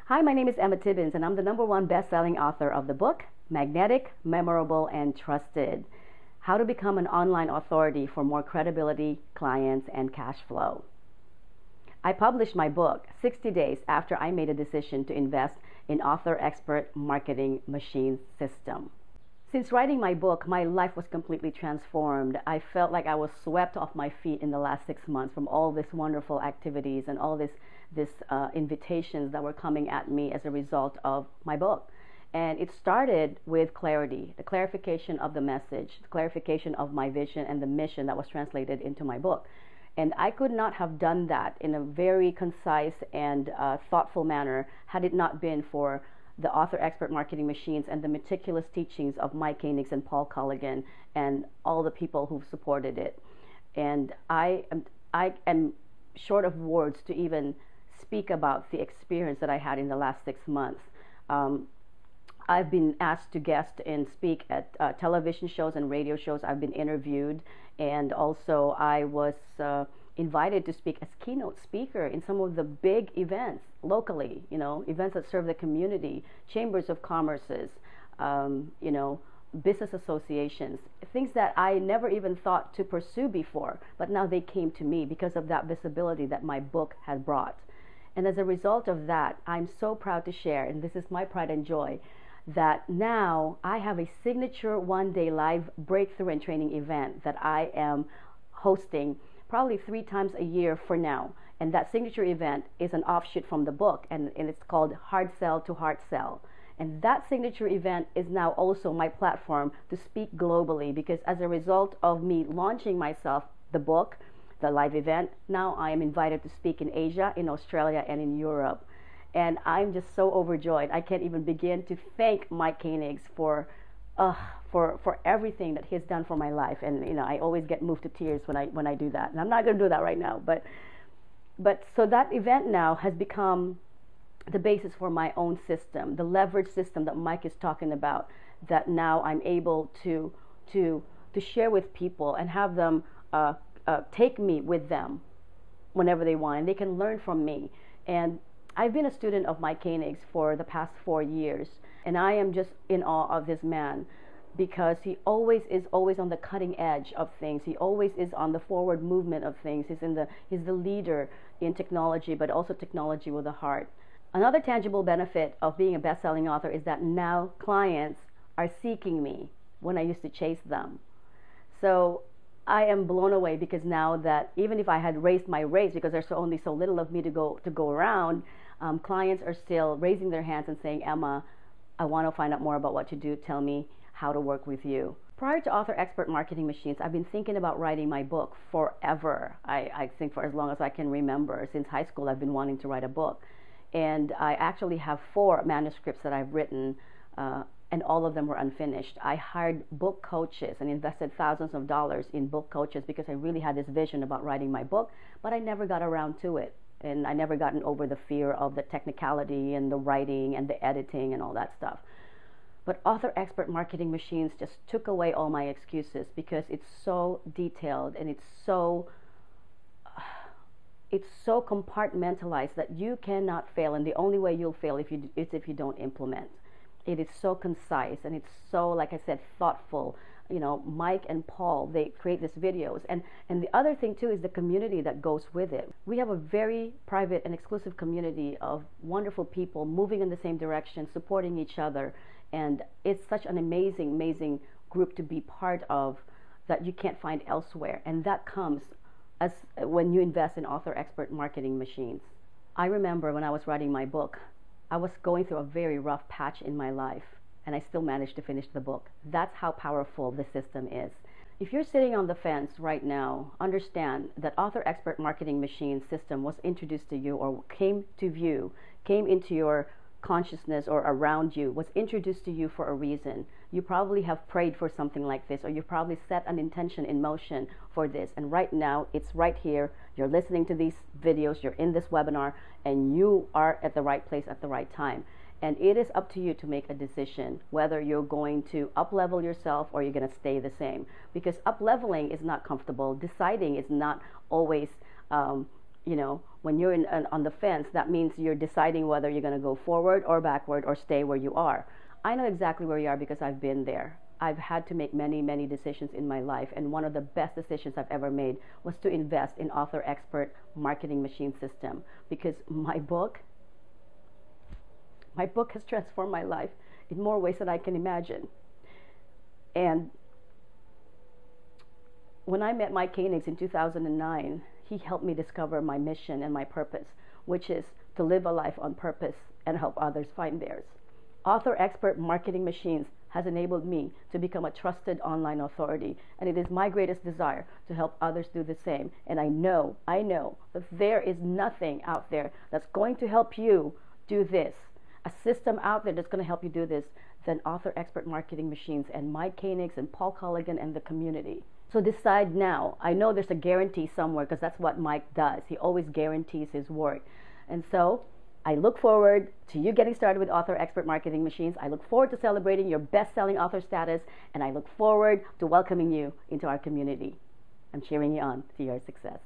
Hi, my name is Emma Tiebens, and I'm the #1 best-selling author of the book, Magnetic, Memorable, and Trusted: How to Become an Online Authority for More Credibility, Clients, and Cash Flow. I published my book 60 days after I made a decision to invest in Author Expert Marketing Machine System. Since writing my book, my life was completely transformed. I felt like I was swept off my feet in the last 6 months from all these wonderful activities and all this invitations that were coming at me as a result of my book. And it started with clarity, the clarification of the message, the clarification of my vision and the mission that was translated into my book. And I could not have done that in a very concise and thoughtful manner had it not been for the Author Expert Marketing Machines and the meticulous teachings of Mike Koenigs and Paul Culligan and all the people who've supported it. And I am short of words to even speak about the experience that I had in the last 6 months. I've been asked to guest and speak at television shows and radio shows. I've been interviewed, and also I was invited to speak as keynote speaker in some of the big events locally, events that serve the community, chambers of commerces, business associations, things that I never even thought to pursue before, but now they came to me because of that visibility that my book has brought. And as a result of that, I'm so proud to share, and this is my pride and joy, that now I have a signature one-day live breakthrough and training event that I am hosting probably 3 times a year for now. And that signature event is an offshoot from the book, and it's called Hard Sell to Heart Sell. And that signature event is now also my platform to speak globally, because as a result of me launching myself, the book, the live event, now I am invited to speak in Asia, in Australia, and in Europe. And I'm just so overjoyed. I can't even begin to thank Mike Koenigs for everything that he's done for my life. And I always get moved to tears when I do that. And I'm not going to do that right now. But so that event now has become the basis for my own system, the leverage system that Mike is talking about, that now I'm able to share with people and have them take me with them whenever they want, and they can learn from me. And I've been a student of Mike Koenigs for the past 4 years, and I am just in awe of this man, because he is always on the cutting edge of things. He always is on the forward movement of things. He's the leader in technology, but also technology with a heart. Another tangible benefit of being a best-selling author is that now clients are seeking me when I used to chase them. So I am blown away, because now that even if I had raised my rates, because there's only so little of me to go around, clients are still raising their hands and saying, Emma, I want to find out more about what you do. Tell me how to work with you. Prior to Author Expert Marketing Machines, I've been thinking about writing my book forever. I think for as long as I can remember. Since high school, I've been wanting to write a book. And I actually have 4 manuscripts that I've written, and all of them were unfinished. I hired book coaches and invested thousands of dollars in book coaches because I really had this vision about writing my book, but I never got around to it. And I never gotten over the fear of the technicality and the writing and the editing and all that stuff. But Author Expert Marketing Machines just took away all my excuses, because it's so detailed and it's so compartmentalized that you cannot fail, and the only way you'll fail is if you don't implement. It is so concise, and it's so, like I said, thoughtful. Mike and Paul, they create these videos. And the other thing too is the community that goes with it. We have a very private and exclusive community of wonderful people moving in the same direction, supporting each other. And it's such an amazing group to be part of that you can't find elsewhere. And that comes as when you invest in Author Expert Marketing Machines. I remember when I was writing my book, I was going through a very rough patch in my life, and I still managed to finish the book. That's how powerful the system is. If you're sitting on the fence right now, understand that Author Expert Marketing Machine system was introduced to you, or came into your consciousness or around you, was introduced to you for a reason. You probably have prayed for something like this, or you probably set an intention in motion for this, and right now it's right here. You're listening to these videos, you're in this webinar, and you are at the right place at the right time. And it is up to you to make a decision whether you're going to up-level yourself or you're going to stay the same. Because up-leveling is not comfortable. Deciding is not always when you're on the fence, that means you're deciding whether you're going to go forward or backward or stay where you are. I know exactly where you are because I've been there. I've had to make many, many decisions in my life, and one of the best decisions I've ever made was to invest in Author Expert Marketing Machine System, because my book has transformed my life in more ways than I can imagine. And when I met Mike Koenigs in 2009, he helped me discover my mission and my purpose, which is to live a life on purpose and help others find theirs. Author Expert Marketing Machines has enabled me to become a trusted online authority, and it is my greatest desire to help others do the same. And I know that there is nothing out there that's going to help you do this, a system out there that's going to help you do this, than Author Expert Marketing Machines and Mike Koenigs and Paul Colligan and the community. So decide now. I know there's a guarantee somewhere, because that's what Mike does. He always guarantees his word. And so I look forward to you getting started with Author Expert Marketing Machines. I look forward to celebrating your best-selling author status, and I look forward to welcoming you into our community. I'm cheering you on to your success.